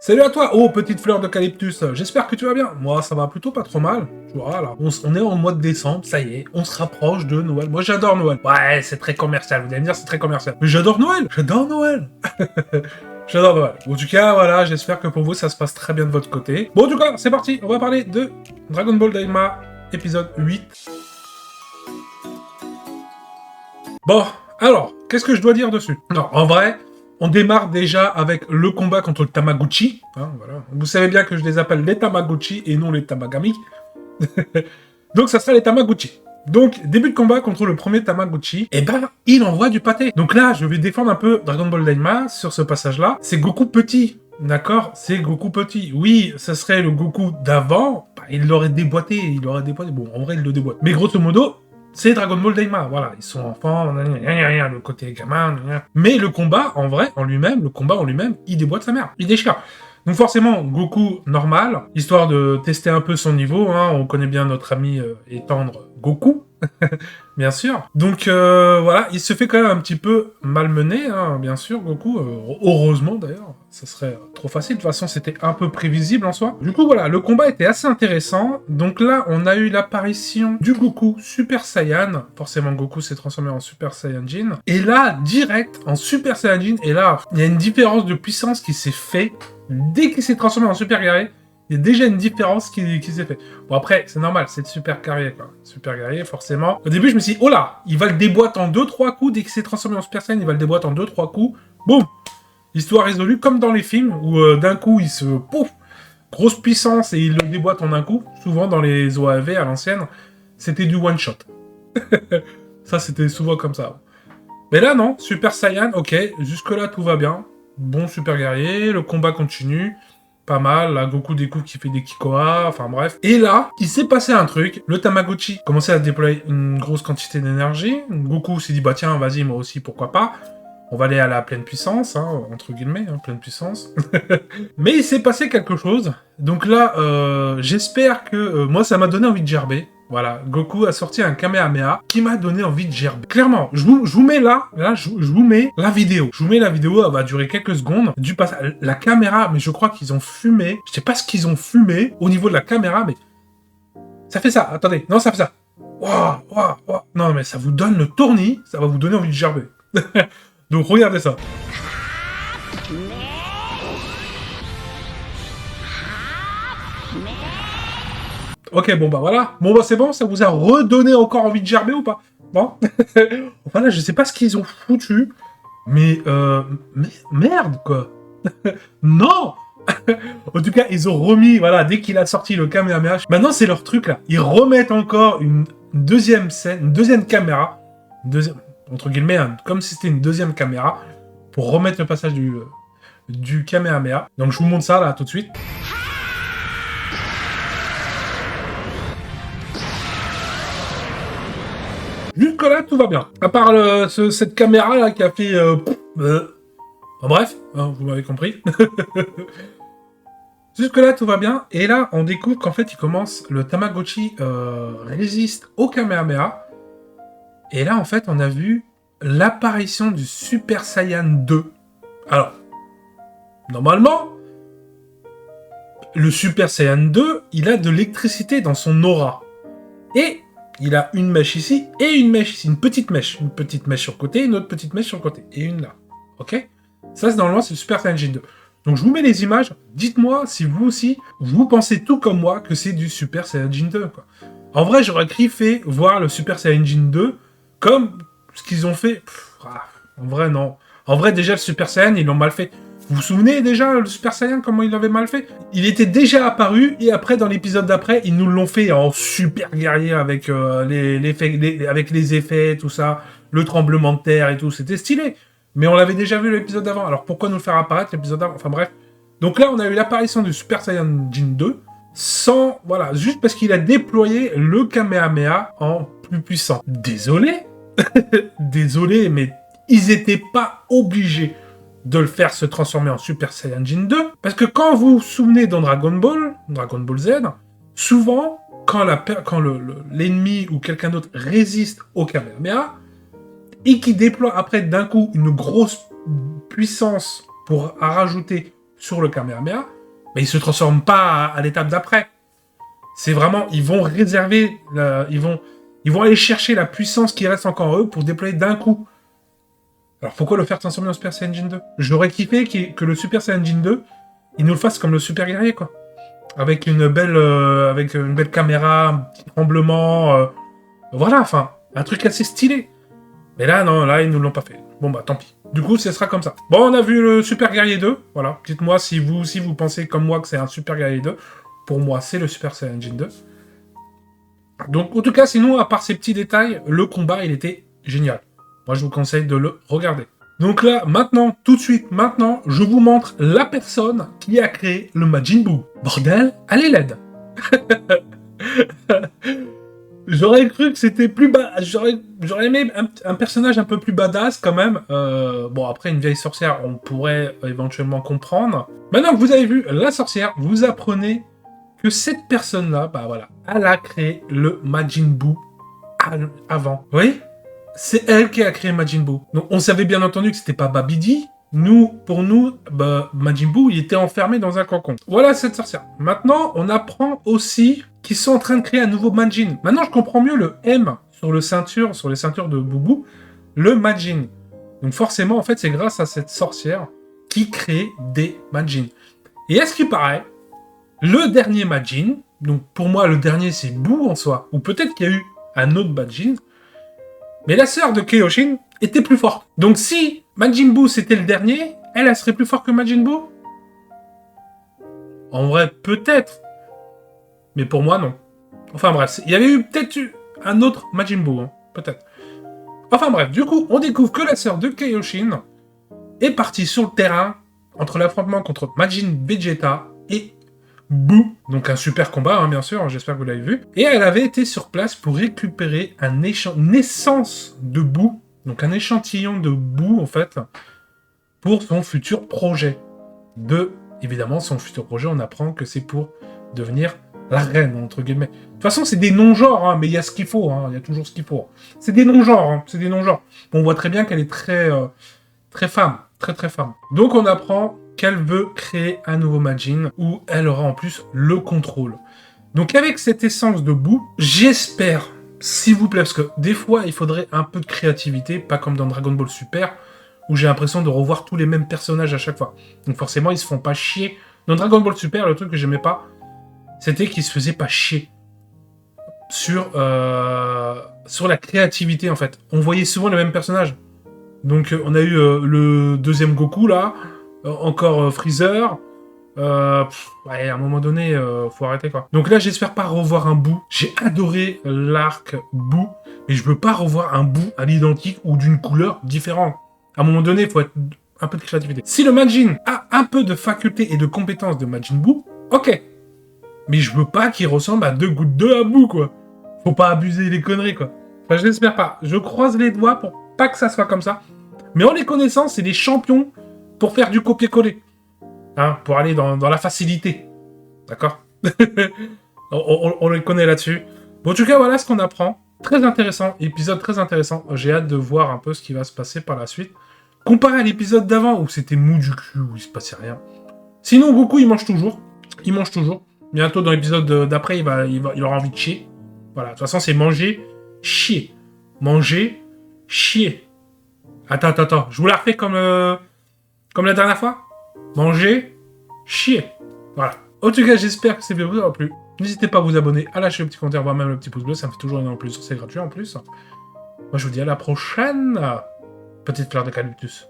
Salut à toi, oh petite fleur d'eucalyptus, j'espère que tu vas bien. Moi ça va plutôt pas trop mal. Voilà, on est en mois de décembre, ça y est, on se rapproche de Noël. Moi j'adore Noël. Ouais, c'est très commercial, vous allez me dire c'est très commercial. Mais j'adore Noël, j'adore Noël. J'adore Noël. En tout cas, voilà, j'espère que pour vous ça se passe très bien de votre côté. Bon en tout cas, c'est parti, on va parler de Dragon Ball Daima, épisode 8. Bon, alors, qu'est-ce que je dois dire dessus? Non, en vrai... On démarre déjà avec le combat contre le Tamagotchi. Hein, voilà. Vous savez bien que je les appelle les Tamagotchi et non les Tamagami. Donc ça sera les Tamagotchi. Donc, début de combat contre le premier Tamagotchi, et ben, il envoie du pâté. Donc là, je vais défendre un peu Dragon Ball Daima sur ce passage-là. C'est Goku petit, d'accord? C'est Goku petit. Oui, ça serait le Goku d'avant, bah, il l'aurait déboîté, Bon, en vrai, il le déboîte. Mais grosso modo, c'est Dragon Ball Daima, voilà, ils sont enfants, le côté gamin, mais le combat, en vrai, en lui-même, il déboîte sa mère, il déchire. Donc forcément, Goku normal, histoire de tester un peu son niveau, hein, on connaît bien notre ami et tendre Goku, bien sûr. Donc voilà, il se fait quand même un petit peu malmener, hein, bien sûr, Goku, heureusement d'ailleurs, ça serait trop facile, de toute façon c'était un peu prévisible en soi. Du coup voilà, le combat était assez intéressant, donc là on a eu l'apparition du Goku Super Saiyan, forcément Goku s'est transformé en Super Saiyajin, et là, direct, en Super Saiyajin, et là, il y a une différence de puissance qui s'est fait, dès qu'il s'est transformé en Super Guerrier, il y a déjà une différence qui s'est fait. Bon après, c'est normal, c'est le super guerrier, quoi. Super guerrier, forcément. Au début, je me suis dit, oh là, il va le déboîter en 2-3 coups, dès qu'il s'est transformé en Super Saiyan, il va le déboîter en 2-3 coups. Boum. Histoire résolue, comme dans les films, où d'un coup, il se... Pouf, grosse puissance, et il le déboîte en un coup. Souvent, dans les OAV, à l'ancienne, c'était du one-shot. Ça, c'était souvent comme ça. Mais là, non, Super Saiyan, ok, jusque-là, tout va bien. Bon super guerrier, le combat continue. Pas mal, là, Goku Deku qui fait des Kikoa, enfin bref. Et là, il s'est passé un truc, le Tamagotchi commençait à déployer une grosse quantité d'énergie, Goku s'est dit, bah tiens, vas-y, moi aussi, pourquoi pas, on va aller à la pleine puissance, hein, entre guillemets, hein, pleine puissance. Mais il s'est passé quelque chose, donc là, j'espère que, moi, ça m'a donné envie de gerber. Voilà, Goku a sorti un Kamehameha qui m'a donné envie de gerber. Clairement, je vous mets là, je vous mets la vidéo. Je vous mets la vidéo, elle va durer quelques secondes. Du passage, la caméra, mais je crois qu'ils ont fumé. Je sais pas ce qu'ils ont fumé au niveau de la caméra, mais ça fait ça. Attendez, non, ça fait ça. Waouh, waouh, waouh. Non, mais ça vous donne le tournis, ça va vous donner envie de gerber. Donc regardez ça. Ok, bon bah voilà. Bon bah c'est bon, ça vous a redonné encore envie de gerber ou pas? Bon. Enfin là, je sais pas ce qu'ils ont foutu, mais merde quoi. Non. En tout cas, ils ont remis, voilà, dès qu'il a sorti le Kamehameha. Maintenant, c'est leur truc là. Ils remettent encore une deuxième scène, une deuxième caméra, entre guillemets, hein, comme si c'était une deuxième caméra, pour remettre le passage du Kamehameha. Donc je vous montre ça là tout de suite. Jusque-là, tout va bien. À part cette caméra-là qui a fait... En bref, hein, vous m'avez compris. Jusque-là, tout va bien. Et là, on découvre qu'en fait, le Tamagotchi résiste au Kamehameha. Et là, en fait, on a vu l'apparition du Super Saiyan 2. Alors, normalement, le Super Saiyan 2, il a de l'électricité dans son aura. Et... il a une mèche ici et une mèche ici, une petite mèche sur le côté, une autre petite mèche sur le côté, et une là. Ok? Ça, normalement, c'est le Super Saiyan 2. Donc, je vous mets les images. Dites-moi si vous aussi, vous pensez tout comme moi que c'est du Super Saiyan 2, quoi. En vrai, j'aurais kiffé voir le Super Saiyan 2 comme ce qu'ils ont fait. En vrai, non. En vrai, déjà, le Super Saiyan, ils l'ont mal fait. Vous vous souvenez déjà, le Super Saiyan, comment il l'avait mal fait? Il était déjà apparu, et après, dans l'épisode d'après, ils nous l'ont fait en super guerrier avec, avec les effets, tout ça, le tremblement de terre et tout, c'était stylé. Mais on l'avait déjà vu l'épisode d'avant, alors pourquoi nous le faire apparaître l'épisode d'avant? Enfin bref. Donc là, on a eu l'apparition du Super Saiyan 2, sans... voilà, juste parce qu'il a déployé le Kamehameha en plus puissant. Désolé. Désolé, mais ils étaient pas obligés de le faire se transformer en Super Saiyan 2, parce que quand vous vous souvenez dans Dragon Ball Z, souvent, quand l'ennemi ou quelqu'un d'autre résiste au Kamehameha, et qui déploie après d'un coup une grosse puissance pour rajouter sur le Kamehameha, mais ils se transforment pas à l'étape d'après. C'est vraiment, ils vont réserver, ils vont aller chercher la puissance qui reste encore en eux pour déployer d'un coup. Alors pourquoi le faire transformer en Super Saiyan 2? J'aurais kiffé que le Super Saiyan 2, il nous le fasse comme le Super Guerrier, quoi. Avec une belle caméra, un petit tremblement, voilà, enfin, un truc assez stylé. Mais là, non, là, ils nous l'ont pas fait. Bon, bah, tant pis. Du coup, ce sera comme ça. Bon, on a vu le Super Guerrier 2, voilà. Dites-moi si vous aussi, vous pensez comme moi que c'est un Super Guerrier 2. Pour moi, c'est le Super Saiyan 2. Donc, en tout cas, sinon, à part ces petits détails, le combat, il était génial. Moi, je vous conseille de le regarder. Donc là, maintenant, tout de suite, maintenant, je vous montre la personne qui a créé le Majin Buu. Bordel, elle est laide. J'aurais cru que c'était plus bas. J'aurais aimé un personnage un peu plus badass quand même. Bon, après, une vieille sorcière, on pourrait éventuellement comprendre. Maintenant que vous avez vu la sorcière, vous apprenez que cette personne-là, bah voilà, elle a créé le Majin Buu avant. Vous voyez? C'est elle qui a créé Majin Buu. Donc, on savait bien entendu que c'était pas Babidi. Pour nous, bah, Majin Buu, il était enfermé dans un cocon. Voilà cette sorcière. Maintenant, on apprend aussi qu'ils sont en train de créer un nouveau Majin. Maintenant, je comprends mieux le M sur les ceintures de Boubou, le Majin. Donc forcément, en fait, c'est grâce à cette sorcière qui crée des Majin. Et à ce qui paraît, le dernier Majin, donc pour moi, le dernier, c'est Buu en soi, ou peut-être qu'il y a eu un autre Majin, mais la sœur de Kaioshin était plus forte. Donc si Majin Buu c'était le dernier, elle serait plus forte que Majin Buu? En vrai, peut-être. Mais pour moi, non. Enfin bref, il y avait eu peut-être un autre Majin Buu, hein, peut-être. Enfin bref, du coup, on découvre que la sœur de Kaioshin est partie sur le terrain entre l'affrontement contre Majin Vegeta et Buu. Donc un super combat, hein, bien sûr, j'espère que vous l'avez vu. Et elle avait été sur place pour récupérer une essence de Buu, donc un échantillon de Buu, en fait, pour son futur projet. Évidemment, son futur projet, on apprend que c'est pour devenir la reine, entre guillemets. De toute façon, c'est des non-genres, hein, mais il y a ce qu'il faut, hein, il y a toujours ce qu'il faut. C'est des non-genres, hein, c'est des non-genres. On voit très bien qu'elle est très femme, très femme. Donc on apprend qu'elle veut créer un nouveau Majin, où elle aura en plus le contrôle. Donc avec cette essence de Buu, j'espère, s'il vous plaît, parce que des fois, il faudrait un peu de créativité, pas comme dans Dragon Ball Super, où j'ai l'impression de revoir tous les mêmes personnages à chaque fois. Donc forcément, ils se font pas chier. Dans Dragon Ball Super, le truc que j'aimais pas, c'était qu'ils se faisaient pas chier sur la créativité, en fait. On voyait souvent les mêmes personnages. Donc on a eu le deuxième Goku, là, encore Freezer. Ouais, à un moment donné, faut arrêter, quoi. Donc là, j'espère pas revoir un Buu. J'ai adoré l'arc Buu, mais je veux pas revoir un Buu à l'identique ou d'une couleur différente. À un moment donné, il faut être un peu de créativité. Si le Majin a un peu de faculté et de compétences de Majin Buu, ok. Mais je veux pas qu'il ressemble à 2 gouttes d'eau à Buu, quoi. Faut pas abuser les conneries, quoi. Enfin, je l'espère pas. Je croise les doigts pour pas que ça soit comme ça. Mais en les connaissant, c'est des champions pour faire du copier-coller. Hein, pour aller dans la facilité. D'accord? on les connaît là-dessus. Bon, en tout cas, voilà ce qu'on apprend. Très intéressant, épisode très intéressant. J'ai hâte de voir un peu ce qui va se passer par la suite. Comparé à l'épisode d'avant, où c'était mou du cul, où il se passait rien. Sinon, Goku, il mange toujours. Il mange toujours. Bientôt, dans l'épisode d'après, il aura envie de chier. Voilà, de toute façon, c'est manger, chier. Manger, chier. Attends. Je vous la refais comme la dernière fois. Manger, chier. Voilà. En tout cas, j'espère que cette vidéo vous aura plu. N'hésitez pas à vous abonner, à lâcher le petit commentaire, voire même le petit pouce bleu. Ça me fait toujours énormément plaisir. C'est gratuit en plus. Moi, je vous dis à la prochaine. Petite fleur d'eucalyptus.